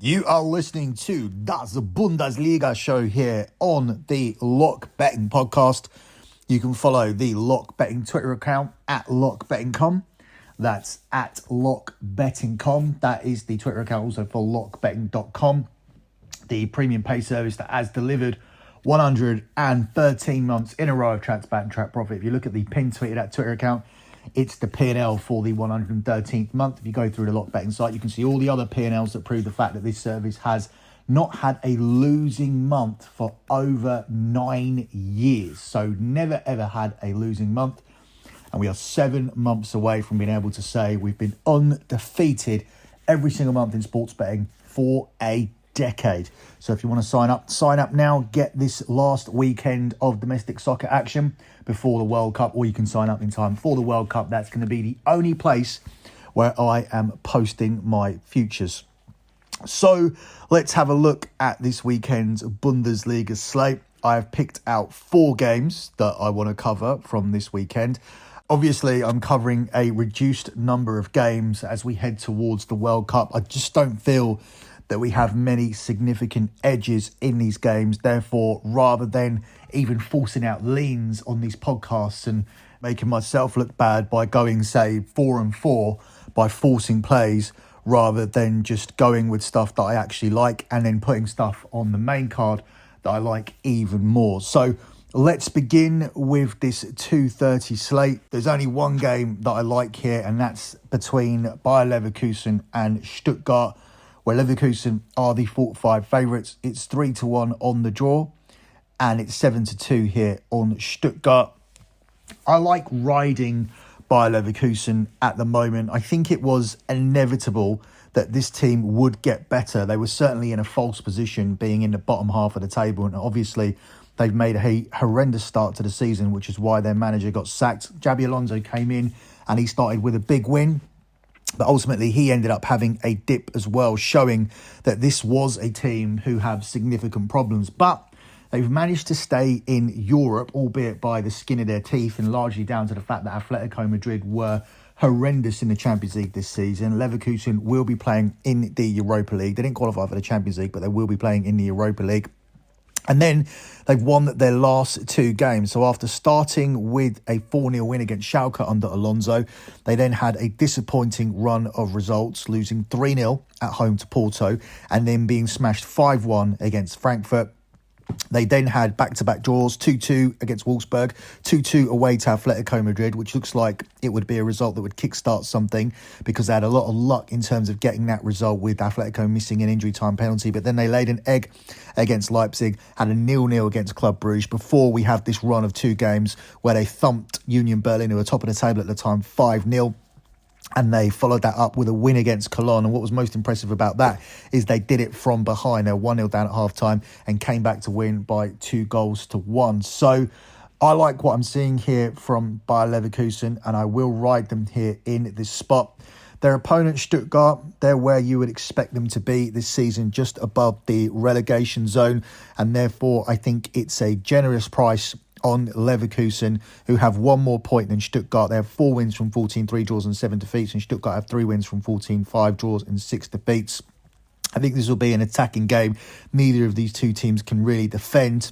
You are listening to Däs Bündesliga Show here on the Lock Betting Podcast. You can follow the Lock Betting Twitter account at lockbetting.com. That's at lockbetting.com. That is the Twitter account also for lockbetting.com. The premium pay service that has delivered 113 months in a row of transparent and track profit. If you look at the pin tweet of that Twitter account, it's the P&L for the 113th month. If you go through the Lock Betting site, you can see all the other P&Ls that prove the fact that this service has not had a losing month for over 9 years. So never ever had a losing month. And we are 7 months away from being able to say we've been undefeated every single month in sports betting for a decade. So if you want to sign up now, get this last weekend of domestic soccer action before the World Cup, or you can sign up in time for the World Cup. That's going to be the only place where I am posting my futures. So let's have a look at this weekend's Bundesliga slate. I've picked out 4 games that I want to cover from this weekend. Obviously, I'm covering a reduced number of games as we head towards the World Cup. I just don't feel that we have many significant edges in these games. Therefore, rather than even forcing out leans on these podcasts and making myself look bad by going, say, 4-4 by forcing plays, rather than just going with stuff that I actually like and then putting stuff on the main card that I like even more. So let's begin with this 2:30 slate. There's only one game that I like here, and that's between Bayer Leverkusen and Stuttgart, where Leverkusen are the 45 favourites. It's 3-1 on the draw, and it's 7-2 here on Stuttgart. I like riding Bayer Leverkusen at the moment. I think it was inevitable that this team would get better. They were certainly in a false position, being in the bottom half of the table, and obviously they've made a horrendous start to the season, which is why their manager got sacked. Xabi Alonso came in and he started with a big win. But ultimately, he ended up having a dip as well, showing that this was a team who have significant problems. But they've managed to stay in Europe, albeit by the skin of their teeth, and largely down to the fact that Atletico Madrid were horrendous in the Champions League this season. Leverkusen will be playing in the Europa League. They didn't qualify for the Champions League, but they will be playing in the Europa League. And then they've won their last 2 games. So after starting with a 4-0 win against Schalke under Alonso, they then had a disappointing run of results, losing 3-0 at home to Porto and then being smashed 5-1 against Frankfurt. They then had back-to-back draws, 2-2 against Wolfsburg, 2-2 away to Atletico Madrid, which looks like it would be a result that would kickstart something because they had a lot of luck in terms of getting that result with Atletico missing an injury time penalty. But then they laid an egg against Leipzig, had a 0-0 against Club Brugge before we have this run of 2 games where they thumped Union Berlin, who were top of the table at the time, 5-0. And they followed that up with a win against Cologne. And what was most impressive about that is they did it from behind. They were 1-0 down at half-time and came back to win by 2-1. So I like what I'm seeing here from Bayer Leverkusen, and I will ride them here in this spot. Their opponent, Stuttgart, they're where you would expect them to be this season, just above the relegation zone. And therefore, I think it's a generous price on Leverkusen, who have 1 more point than Stuttgart. They have 4 wins from 14 3 draws and 7 defeats, and Stuttgart have 3 wins from 14 5 draws and 6 defeats. I think this will be an attacking game. Neither of these 2 teams can really defend,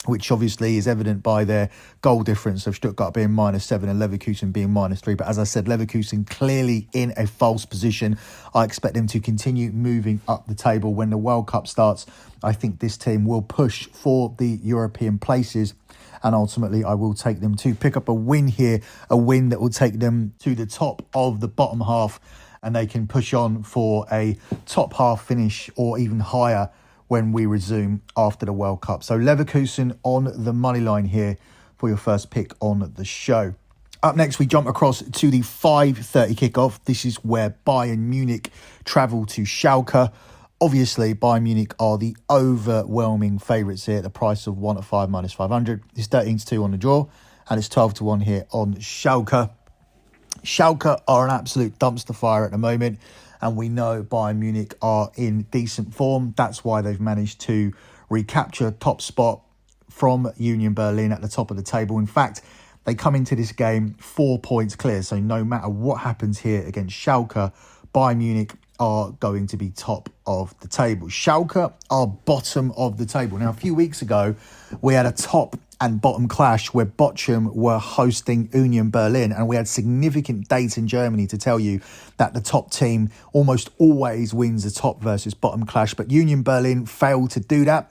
which obviously is evident by their goal difference of Stuttgart being -7 and Leverkusen being -3. But as I said, Leverkusen clearly in a false position. I expect them to continue moving up the table when the World Cup starts. I think this team will push for the European places, and ultimately I will take them to pick up a win here, a win that will take them to the top of the bottom half, and they can push on for a top half finish or even higher when we resume after the World Cup. So Leverkusen on the money line here for your first pick on the show. Up next, we jump across to the 5:30 kickoff. This is where Bayern Munich travel to Schalke. Obviously, Bayern Munich are the overwhelming favourites here at the price of 1-5 -500. It's 13-2 on the draw, and it's 12-1 here on Schalke. Schalke are an absolute dumpster fire at the moment, and we know Bayern Munich are in decent form. That's why they've managed to recapture top spot from Union Berlin at the top of the table. In fact, they come into this game 4 points clear. So no matter what happens here against Schalke, Bayern Munich are going to be top of the table. Schalke are bottom of the table. Now, a few weeks ago, we had a top and bottom clash where Bochum were hosting Union Berlin, and we had significant data in Germany to tell you that the top team almost always wins the top versus bottom clash, but Union Berlin failed to do that.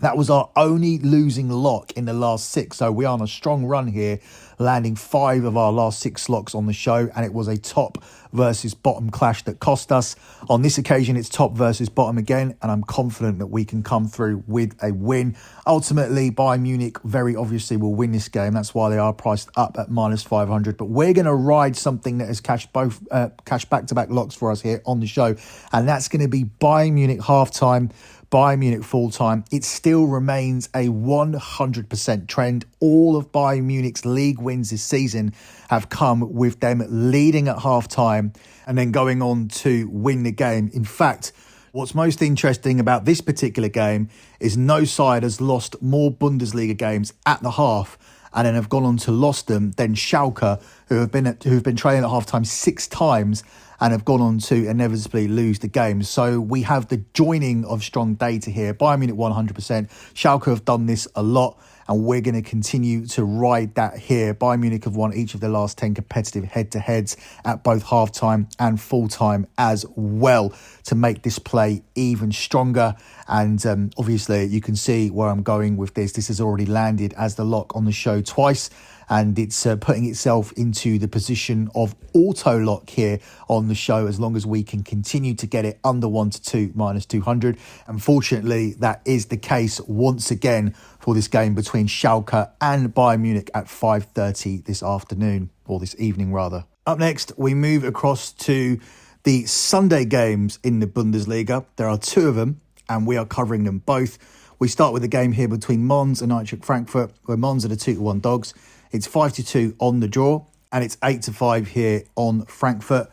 That was our only losing lock in the last 6. So we are on a strong run here, landing 5 of our last 6 locks on the show. And it was a top versus bottom clash that cost us. On this occasion, it's top versus bottom again. And I'm confident that we can come through with a win. Ultimately, Bayern Munich very obviously will win this game. That's why they are priced up at -500. But we're going to ride something that has cashed back-to-back locks for us here on the show. And that's going to be Bayern Munich halftime, Bayern Munich full-time. It still remains a 100% trend. All of Bayern Munich's league wins this season have come with them leading at half-time and then going on to win the game. In fact, what's most interesting about this particular game is no side has lost more Bundesliga games at the half and then have gone on to lost them than Schalke, who have been trailing at half-time 6 times and have gone on to inevitably lose the game. So we have the joining of strong data here. Bayern Munich 100%. Schalke have done this a lot, and we're going to continue to ride that here. Bayern Munich have won each of their last 10 competitive head-to-heads at both half-time and full-time as well to make this play even stronger. And obviously, you can see where I'm going with this. This has already landed as the lock on the show twice, and it's putting itself into the position of auto lock here on the show as long as we can continue to get it under 1 to 2 -200. Unfortunately, that is the case once again for this game between Schalke and Bayern Munich at 5:30 this afternoon, or this evening rather. Up next, we move across to the Sunday games in the Bundesliga. There are 2 of them, and we are covering them both. We start with the game here between Mons and Eintracht Frankfurt, where Mons are the 2-1 dogs. It's 5-2 on the draw, and it's 8-5 here on Frankfurt.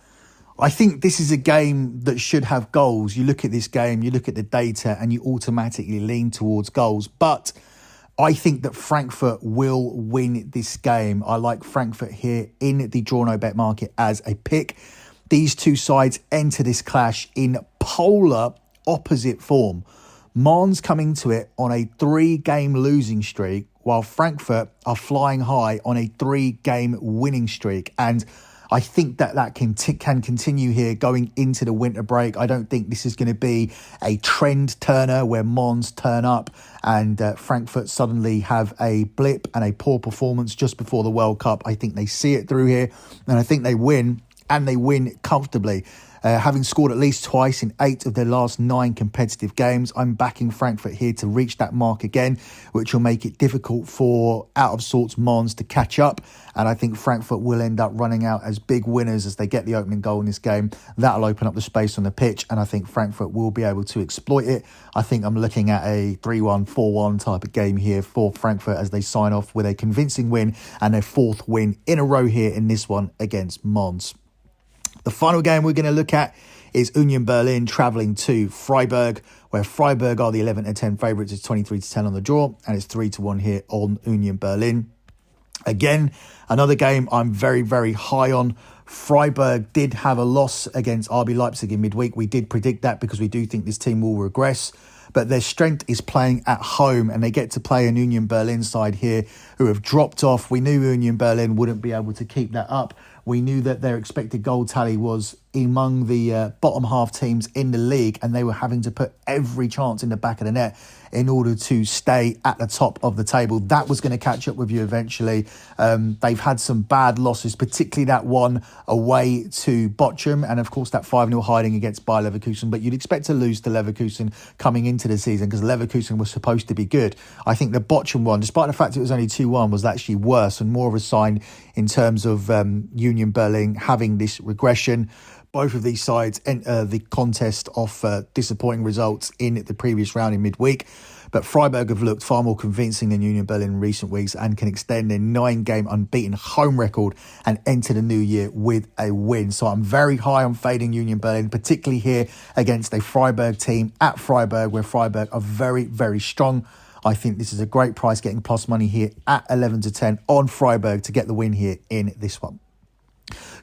I think this is a game that should have goals. You look at this game, you look at the data, and you automatically lean towards goals. But I think that Frankfurt will win this game. I like Frankfurt here in the draw no bet market as a pick. These 2 sides enter this clash in polar opposite form. Mons coming to it on a 3-game losing streak, while Frankfurt are flying high on a 3-game winning streak. And I think that can continue here going into the winter break. I don't think this is going to be a trend turner where Mons turn up and Frankfurt suddenly have a blip and a poor performance just before the World Cup. I think they see it through here, and I think they win, and they win comfortably. Having scored at least twice in 8 of their last 9 competitive games, I'm backing Frankfurt here to reach that mark again, which will make it difficult for out-of-sorts Mons to catch up. And I think Frankfurt will end up running out as big winners as they get the opening goal in this game. That'll open up the space on the pitch, and I think Frankfurt will be able to exploit it. I think I'm looking at a 3-1, 4-1 type of game here for Frankfurt as they sign off with a convincing win and their 4th win in a row here in this one against Mons. The final game we're going to look at is Union Berlin travelling to Freiburg, where Freiburg are the 11-10 favourites. It's 23-10 on the draw, and it's 3-1 here on Union Berlin. Again, another game I'm very, very high on. Freiburg did have a loss against RB Leipzig in midweek. We did predict that because we do think this team will regress. But their strength is playing at home, and they get to play an Union Berlin side here who have dropped off. We knew Union Berlin wouldn't be able to keep that up. We knew that their expected goal tally was among the bottom half teams in the league, and they were having to put every chance in the back of the net in order to stay at the top of the table. That was going to catch up with you eventually. They've had some bad losses, particularly that one away to Bochum, and of course that 5-0 hiding against Bayer Leverkusen. But you'd expect to lose to Leverkusen coming into the season because Leverkusen was supposed to be good. I think the Bochum one, despite the fact it was only 2-1, was actually worse and more of a sign in terms of Union Berlin having this regression. Both of these sides enter the contest of disappointing results in the previous round in midweek. But Freiburg have looked far more convincing than Union Berlin in recent weeks and can extend their 9-game unbeaten home record and enter the new year with a win. So I'm very high on fading Union Berlin, particularly here against a Freiburg team at Freiburg, where Freiburg are very, very strong. I think this is a great price, getting plus money here at 11-10 on Freiburg to get the win here in this one.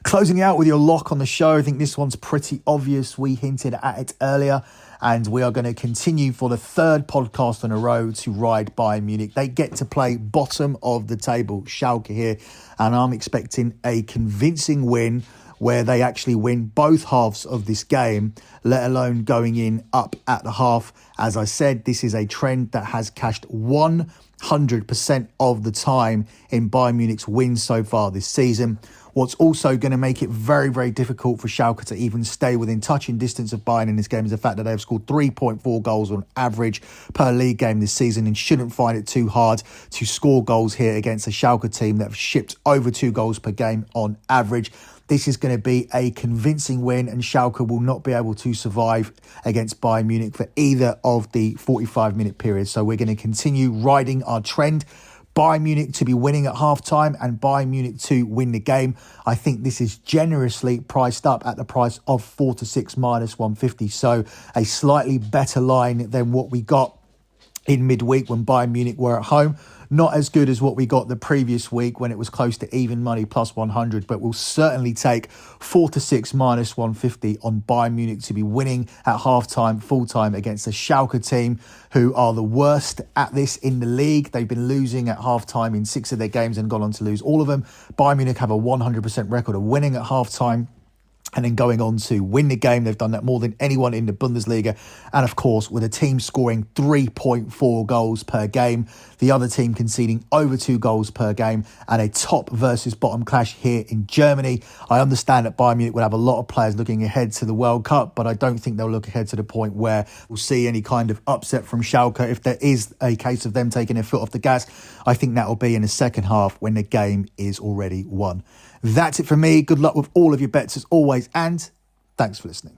Closing out with your lock on the show, I think this one's pretty obvious. We hinted at it earlier, and we are going to continue for the third podcast in a row to ride Bayern Munich. They get to play bottom of the table, Schalke here, and I'm expecting a convincing win where they actually win both halves of this game, let alone going in up at the half. As I said, this is a trend that has cashed 100% of the time in Bayern Munich's wins so far this season. What's also going to make it very, very difficult for Schalke to even stay within touching distance of Bayern in this game is the fact that they've scored 3.4 goals on average per league game this season and shouldn't find it too hard to score goals here against a Schalke team that have shipped over 2 goals per game on average. This is going to be a convincing win, and Schalke will not be able to survive against Bayern Munich for either of the 45-minute periods. So we're going to continue riding our trend. Bayern Munich to be winning at halftime and Bayern Munich to win the game. I think this is generously priced up at the price of 4-6 minus 150. So a slightly better line than what we got in midweek when Bayern Munich were at home. Not as good as what we got the previous week when it was close to even money plus 100, but we'll certainly take 4-6 minus 150 on Bayern Munich to be winning at halftime, full time against a Schalke team who are the worst at this in the league. They've been losing at halftime in 6 of their games and gone on to lose all of them. Bayern Munich have a 100% record of winning at halftime and then going on to win the game. They've done that more than anyone in the Bundesliga. And of course, with a team scoring 3.4 goals per game, the other team conceding over 2 goals per game, and a top versus bottom clash here in Germany. I understand that Bayern Munich will have a lot of players looking ahead to the World Cup, but I don't think they'll look ahead to the point where we'll see any kind of upset from Schalke. If there is a case of them taking their foot off the gas, I think that will be in the second half when the game is already won. That's it for me. Good luck with all of your bets as always, and thanks for listening.